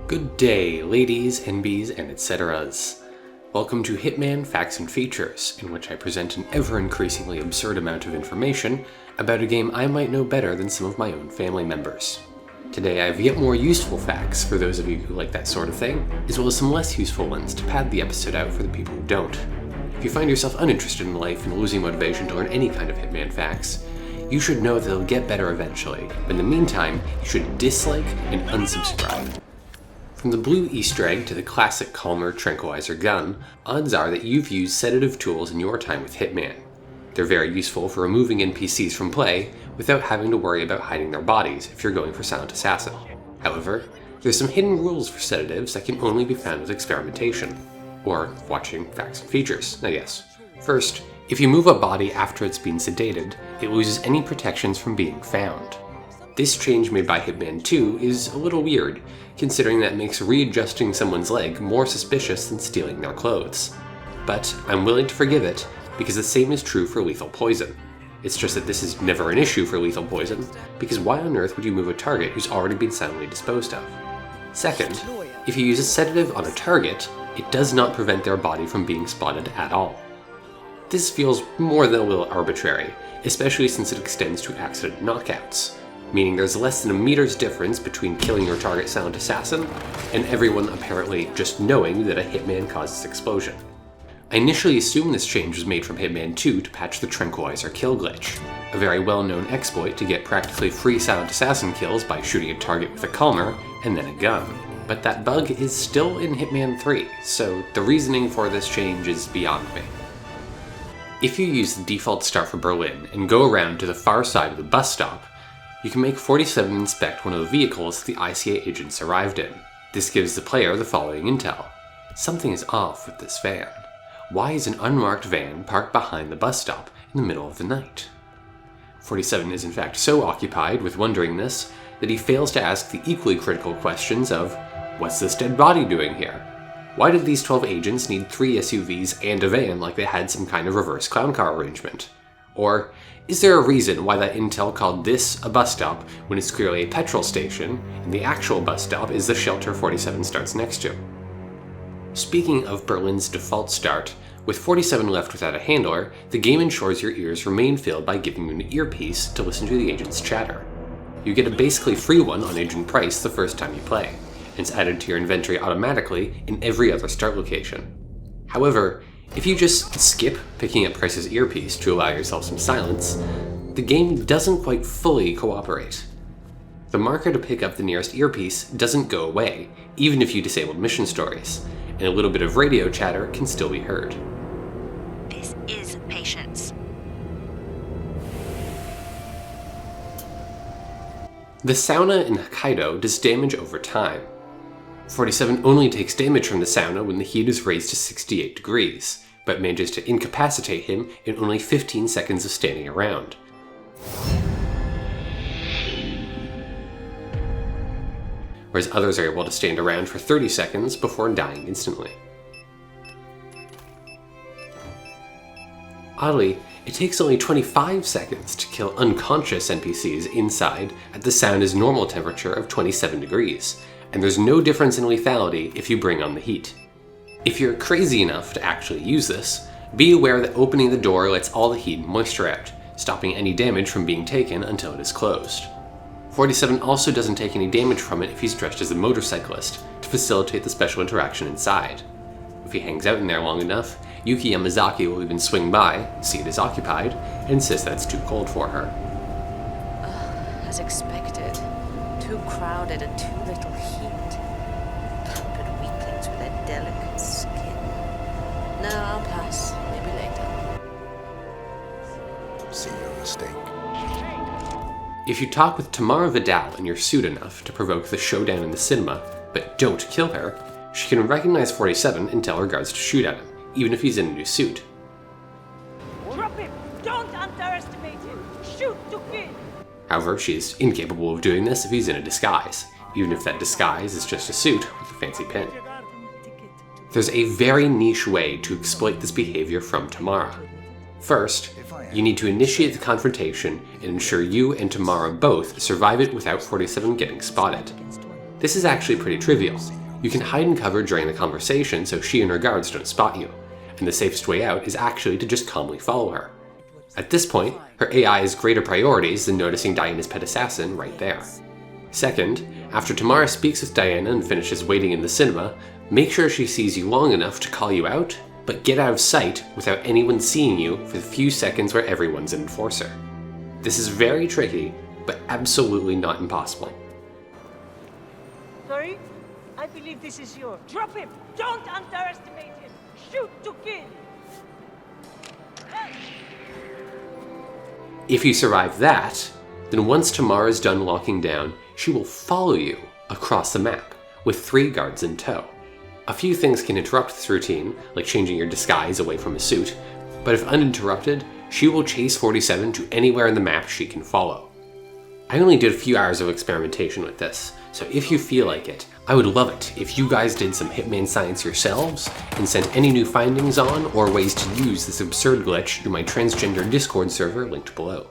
Good day, ladies, NBs, and etceteras. Welcome to Hitman Facts and Features, in which I present an ever-increasingly absurd amount of information about a game I might know better than some of my own family members. Today I have yet more useful facts for those of you who like that sort of thing, as well as some less useful ones to pad the episode out for the people who don't. If you find yourself uninterested in life and losing motivation to learn any kind of Hitman facts, you should know that they'll get better eventually, but in the meantime, you should dislike and unsubscribe. From the blue Easter egg to the classic Calmer tranquilizer gun, odds are that you've used sedative tools in your time with Hitman. They're very useful for removing NPCs from play without having to worry about hiding their bodies if you're going for silent assassin. However, there's some hidden rules for sedatives that can only be found with experimentation, or watching facts and features, I guess. First, if you move a body after it's been sedated, it loses any protections from being found. This change made by Hitman 2 is a little weird, considering that it makes readjusting someone's leg more suspicious than stealing their clothes. But I'm willing to forgive it, because the same is true for lethal poison. It's just that this is never an issue for lethal poison, because why on earth would you move a target who's already been silently disposed of? Second, if you use a sedative on a target, it does not prevent their body from being spotted at all. This feels more than a little arbitrary, especially since it extends to accident knockouts, meaning there's less than a meter's difference between killing your target silent assassin and everyone apparently just knowing that a Hitman caused this explosion. I initially assumed this change was made from Hitman 2 to patch the tranquilizer kill glitch, a very well-known exploit to get practically free silent assassin kills by shooting a target with a calmer and then a gun. But that bug is still in Hitman 3, so the reasoning for this change is beyond me. If you use the default start for Berlin and go around to the far side of the bus stop, you can make 47 inspect one of the vehicles the ICA agents arrived in. This gives the player the following intel. Something is off with this van. Why is an unmarked van parked behind the bus stop in the middle of the night? 47 is in fact so occupied with wondering this that he fails to ask the equally critical questions of, what's this dead body doing here? Why did these 12 agents need 3 SUVs and a van like they had some kind of reverse clown car arrangement? Or, is there a reason why that intel called this a bus stop when it's clearly a petrol station, and the actual bus stop is the shelter 47 starts next to? Speaking of Berlin's default start, with 47 left without a handler, the game ensures your ears remain filled by giving you an earpiece to listen to the agent's chatter. You get a basically free one on agent price the first time you play. It's added to your inventory automatically in every other start location. However, if you just skip picking up Price's earpiece to allow yourself some silence, the game doesn't quite fully cooperate. The marker to pick up the nearest earpiece doesn't go away, even if you disabled mission stories, and a little bit of radio chatter can still be heard. This is patience. The sauna in Hokkaido does damage over time. 47 only takes damage from the sauna when the heat is raised to 68 degrees, but manages to incapacitate him in only 15 seconds of standing around. Whereas others are able to stand around for 30 seconds before dying instantly. Oddly, it takes only 25 seconds to kill unconscious NPCs inside at the sauna's normal temperature of 27 degrees, and there's no difference in lethality if you bring on the heat. If you're crazy enough to actually use this, be aware that opening the door lets all the heat and moisture out, stopping any damage from being taken until it is closed. 47 also doesn't take any damage from it if he's dressed as a motorcyclist, to facilitate the special interaction inside. If he hangs out in there long enough, Yuki Yamazaki will even swing by, see it is occupied, and insist that it's too cold for her. As expected. Too crowded and too little heat. Pampered weaklings with their delicate skin. No, I'll pass. Maybe later. See your mistake. If you talk with Tamara Vidal in your suit enough to provoke the showdown in the cinema, but don't kill her, she can recognize 47 and tell her guards to shoot at him, even if he's in a new suit. Drop him! Don't underestimate him! Shoot to kill! However, she is incapable of doing this if he's in a disguise, even if that disguise is just a suit with a fancy pin. There's a very niche way to exploit this behavior from Tamara. First, you need to initiate the confrontation and ensure you and Tamara both survive it without 47 getting spotted. This is actually pretty trivial. You can hide and cover during the conversation so she and her guards don't spot you, and the safest way out is actually to just calmly follow her. At this point, her AI has greater priorities than noticing Diana's pet assassin right there. Second, after Tamara speaks with Diana and finishes waiting in the cinema, make sure she sees you long enough to call you out, but get out of sight without anyone seeing you for the few seconds where everyone's an enforcer. This is very tricky, but absolutely not impossible. Sorry? I believe this is yours. Drop him! Don't underestimate him! Shoot to kill! If you survive that, then once Tamara's done locking down, she will follow you across the map, with 3 guards in tow. A few things can interrupt this routine, like changing your disguise away from a suit, but if uninterrupted, she will chase 47 to anywhere in the map she can follow. I only did a few hours of experimentation with this, so if you feel like it, I would love it if you guys did some Hitman science yourselves and sent any new findings on or ways to use this absurd glitch to my transgender Discord server linked below.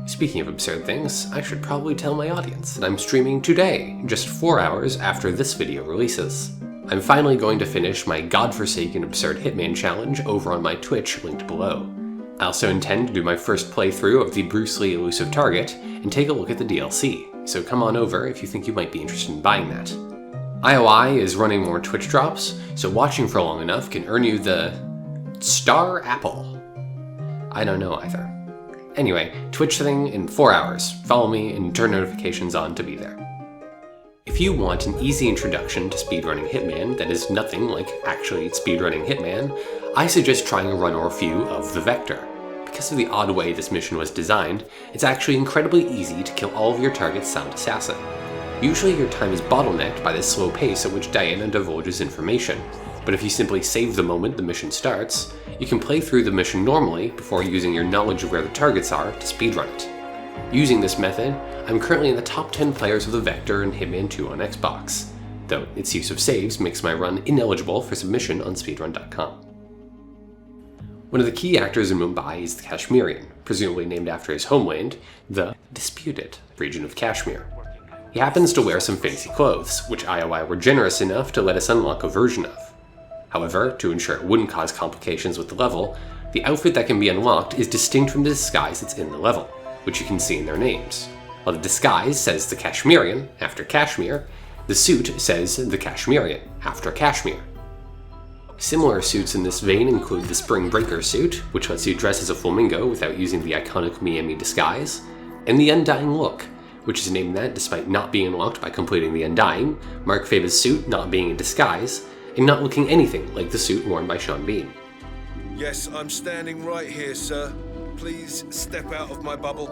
Speaking of absurd things, I should probably tell my audience that I'm streaming today, just 4 hours after this video releases. I'm finally going to finish my godforsaken absurd Hitman challenge over on my Twitch linked below. I also intend to do my first playthrough of the Bruce Lee Elusive Target and take a look at the DLC, so come on over if you think you might be interested in buying that. IOI is running more Twitch drops, so watching for long enough can earn you the Star Apple. I don't know either. Anyway, Twitch thing in 4 hours. Follow me and turn notifications on to be there. If you want an easy introduction to speedrunning Hitman that is nothing like actually speedrunning Hitman, I suggest trying a run or a few of the Vector. Because of the odd way this mission was designed, it's actually incredibly easy to kill all of your targets sound assassin. Usually your time is bottlenecked by the slow pace at which Diana divulges information, but if you simply save the moment the mission starts, you can play through the mission normally before using your knowledge of where the targets are to speedrun it. Using this method, I'm currently in the top 10 players of the Vector and Hitman 2 on Xbox, though its use of saves makes my run ineligible for submission on speedrun.com. One of the key actors in Mumbai is the Kashmirian, presumably named after his homeland, the disputed region of Kashmir. He happens to wear some fancy clothes, which IOI were generous enough to let us unlock a version of. However, to ensure it wouldn't cause complications with the level, the outfit that can be unlocked is distinct from the disguise that's in the level, which you can see in their names. While the disguise says the Kashmirian, after Kashmir, the suit says the Kashmirian, after Kashmir. Similar suits in this vein include the Spring Breaker suit, which lets you dress as a flamingo without using the iconic Miami disguise, and the Undying look, which is named that despite not being unlocked by completing the Undying, Mark Faba's suit not being in disguise, and not looking anything like the suit worn by Sean Bean. Yes, I'm standing right here, sir. Please step out of my bubble.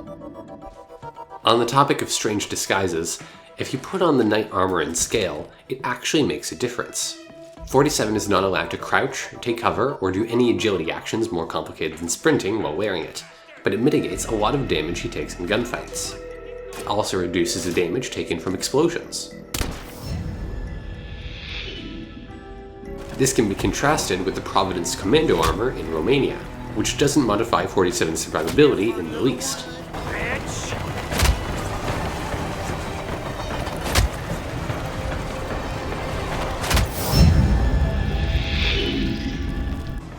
On the topic of strange disguises, if you put on the knight armor and scale, it actually makes a difference. 47 is not allowed to crouch, take cover, or do any agility actions more complicated than sprinting while wearing it, but it mitigates a lot of damage he takes in gunfights. It also reduces the damage taken from explosions. This can be contrasted with the Providence Commando armor in Romania, which doesn't modify 47's survivability in the least.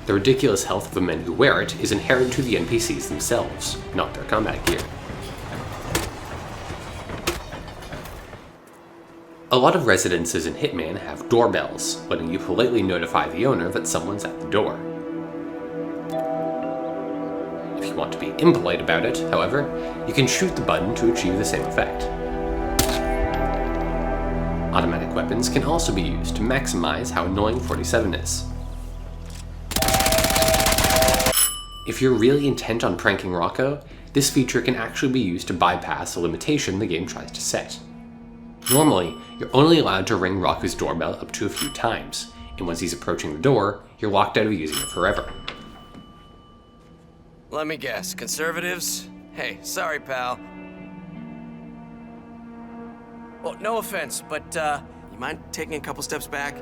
The ridiculous health of the men who wear it is inherent to the NPCs themselves, not their combat gear. A lot of residences in Hitman have doorbells, letting you politely notify the owner that someone's at the door. If you want to be impolite about it, however, you can shoot the button to achieve the same effect. Automatic weapons can also be used to maximize how annoying 47 is. If you're really intent on pranking Rocco, this feature can actually be used to bypass a limitation the game tries to set. Normally, you're only allowed to ring Rocco's doorbell up to a few times, and once he's approaching the door, you're locked out of using it forever. Let me guess, conservatives? Hey, sorry, pal. Well, no offense, but, you mind taking a couple steps back?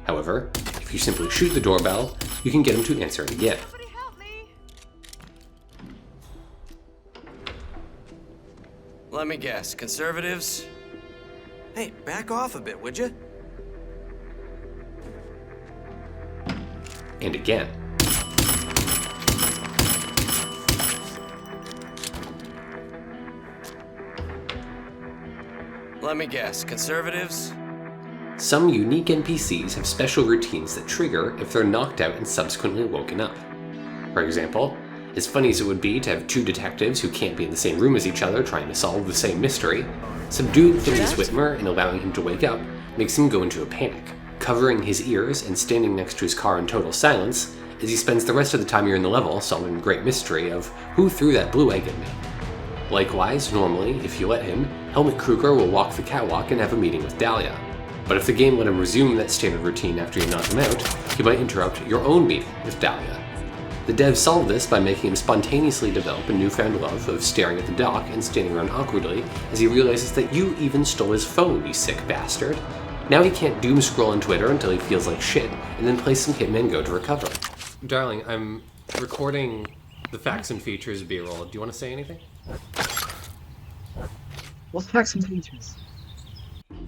However, if you simply shoot the doorbell, you can get him to answer it again. Let me guess, conservatives? Hey, back off a bit, would you? And again. Let me guess, conservatives? Some unique NPCs have special routines that trigger if they're knocked out and subsequently woken up. For example, as funny as it would be to have two detectives who can't be in the same room as each other trying to solve the same mystery, subduing Phineas Whitmer and allowing him to wake up makes him go into a panic, covering his ears and standing next to his car in total silence as he spends the rest of the time you're in the level solving the great mystery of who threw that blue egg at me. Likewise, normally, if you let him, Helmut Kruger will walk the catwalk and have a meeting with Dahlia. But if the game let him resume that standard routine after you knock him out, he might interrupt your own meeting with Dahlia. The devs solved this by making him spontaneously develop a newfound love of staring at the dock and standing around awkwardly as he realizes that you even stole his phone, you sick bastard. Now he can't doom scroll on Twitter until he feels like shit, and then play some Hitman Go to recover. Darling, I'm recording the Facts and Features B-roll. Do you want to say anything? What's facts and features?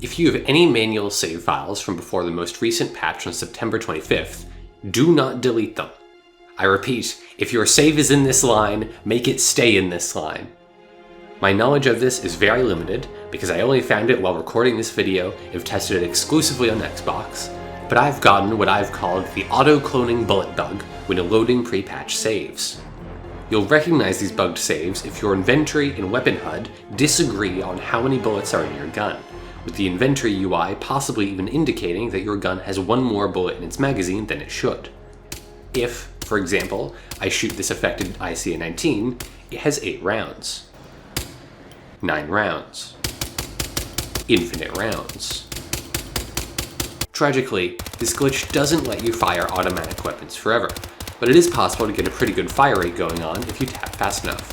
If you have any manual save files from before the most recent patch on September 25th, do not delete them. I repeat, if your save is in this line, make it stay in this line. My knowledge of this is very limited, because I only found it while recording this video and have tested it exclusively on Xbox, but I've gotten what I've called the Autocloning bullet bug when loading pre-patch saves. You'll recognize these bugged saves if your inventory and weapon HUD disagree on how many bullets are in your gun, with the inventory UI possibly even indicating that your gun has one more bullet in its magazine than it should. If, for example, I shoot this affected ICA-19, it has 8 rounds. 9 rounds. Infinite rounds. Tragically, this glitch doesn't let you fire automatic weapons forever, but it is possible to get a pretty good fire rate going on if you tap fast enough.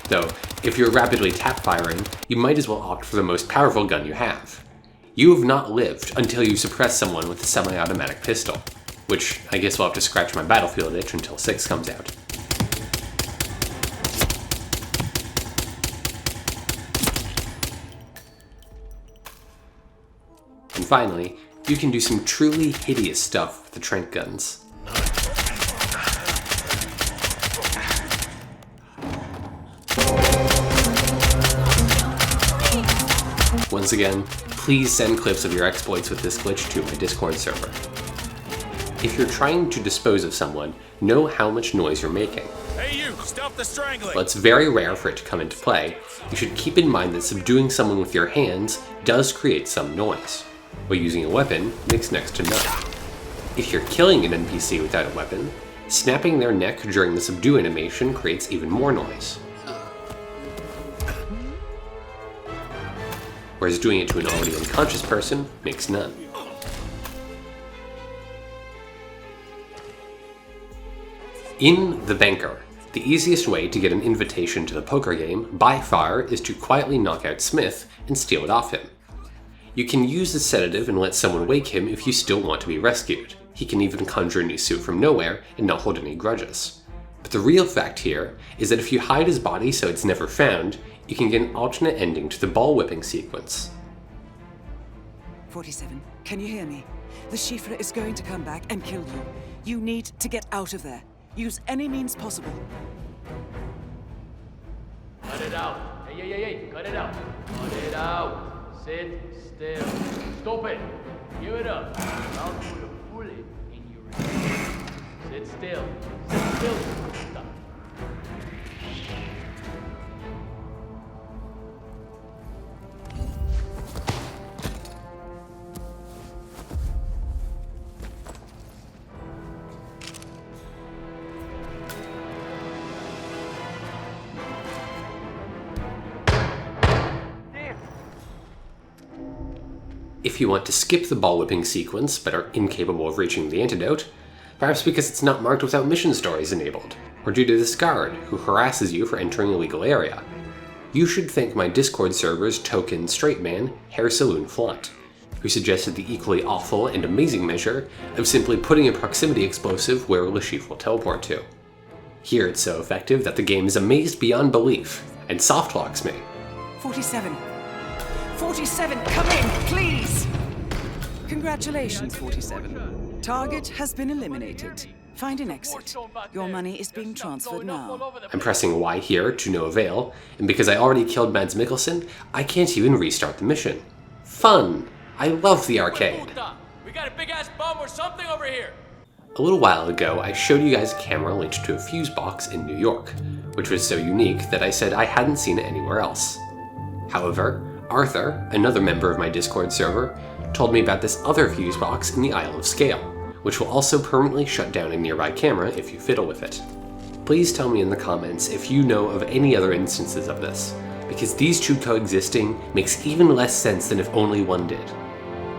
Though, if you're rapidly tap firing, you might as well opt for the most powerful gun you have. You have not lived until you suppress someone with a semi-automatic pistol, which I guess we'll have to scratch my Battlefield itch until 6 comes out. And finally, you can do some truly hideous stuff with the tranq guns. Once again, please send clips of your exploits with this glitch to my Discord server. If you're trying to dispose of someone, know how much noise you're making. Hey you, stop the strangling! While it's very rare for it to come into play, you should keep in mind that subduing someone with your hands does create some noise, while using a weapon makes next to none. If you're killing an NPC without a weapon, snapping their neck during the subdue animation creates even more noise. Whereas doing it to an already unconscious person makes none. In The Banker, the easiest way to get an invitation to the poker game, by far, is to quietly knock out Smith and steal it off him. You can use the sedative and let someone wake him if you still want to be rescued. He can even conjure a new suit from nowhere and not hold any grudges. But the real fact here is that if you hide his body so it's never found, you can get an alternate ending to the ball whipping sequence. 47, can you hear me? The Schiffer is going to come back and kill you. You need to get out of there. Use any means possible. Cut it out. Hey, cut it out. Cut it out. Sit still. Stop it. Give it up. I'll put a bullet in your head. Sit still. Sit still. Stop. If you want to skip the ball whipping sequence but are incapable of reaching the antidote, perhaps because it's not marked without mission stories enabled, or due to this guard who harasses you for entering a legal area, you should thank my Discord server's token straight man, Hair Saloon Flaunt, who suggested the equally awful and amazing measure of simply putting a proximity explosive where Lashif will teleport to. Here it's so effective that the game is amazed beyond belief, and softlocks me. 47. 47, come in, please! Congratulations, 47. Target has been eliminated. Find an exit. Your money is being transferred now. I'm pressing Y here to no avail, and because I already killed Mads Mikkelsen, I can't even restart the mission. Fun! I love the arcade! We got a big-ass bomb or something over here! A little while ago, I showed you guys a camera linked to a fuse box in New York, which was so unique that I said I hadn't seen it anywhere else. However, Arthur, another member of my Discord server, told me about this other fuse box in the Isle of Scale, which will also permanently shut down a nearby camera if you fiddle with it. Please tell me in the comments if you know of any other instances of this, because these two coexisting makes even less sense than if only one did.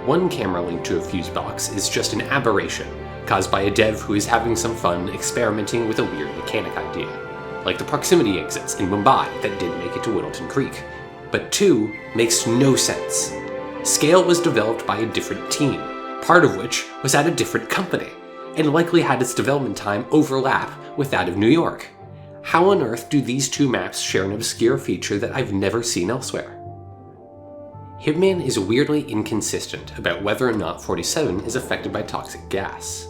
One camera linked to a fuse box is just an aberration, caused by a dev who is having some fun experimenting with a weird mechanic idea, like the proximity exits in Mumbai that did make it to Whittleton Creek. But two makes no sense. Scale was developed by a different team, part of which was at a different company, and likely had its development time overlap with that of New York. How on earth do these two maps share an obscure feature that I've never seen elsewhere? Hitman is weirdly inconsistent about whether or not 47 is affected by toxic gas.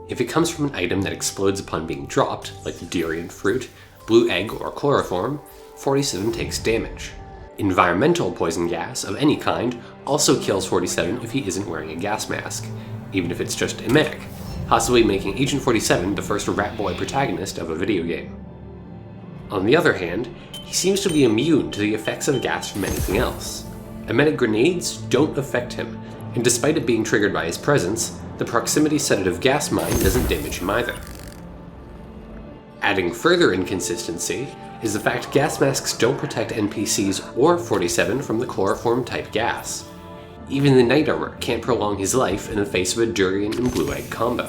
If it comes from an item that explodes upon being dropped, like durian fruit, blue egg, or chloroform, 47 takes damage. Environmental poison gas of any kind also kills 47 if he isn't wearing a gas mask, even if it's just emetic, possibly making Agent 47 the first rat boy protagonist of a video game. On the other hand, he seems to be immune to the effects of gas from anything else. Emetic grenades don't affect him, and despite it being triggered by his presence, the proximity sedative gas mine doesn't damage him either. Adding further inconsistency is the fact gas masks don't protect NPCs or 47 from the chloroform type gas. Even the knight armor can't prolong his life in the face of a durian and blue egg combo.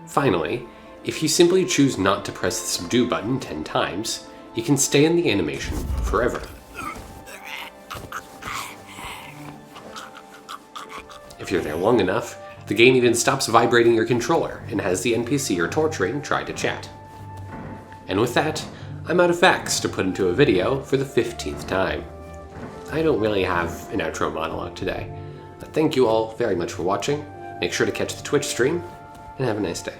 Finally, if you simply choose not to press the subdue button 10 times, you can stay in the animation forever. If you're there long enough, the game even stops vibrating your controller and has the NPC you're torturing try to chat. And with that, I'm out of facts to put into a video for the 15th time. I don't really have an outro monologue today. Thank you all very much for watching. Make sure to catch the Twitch stream, and have a nice day.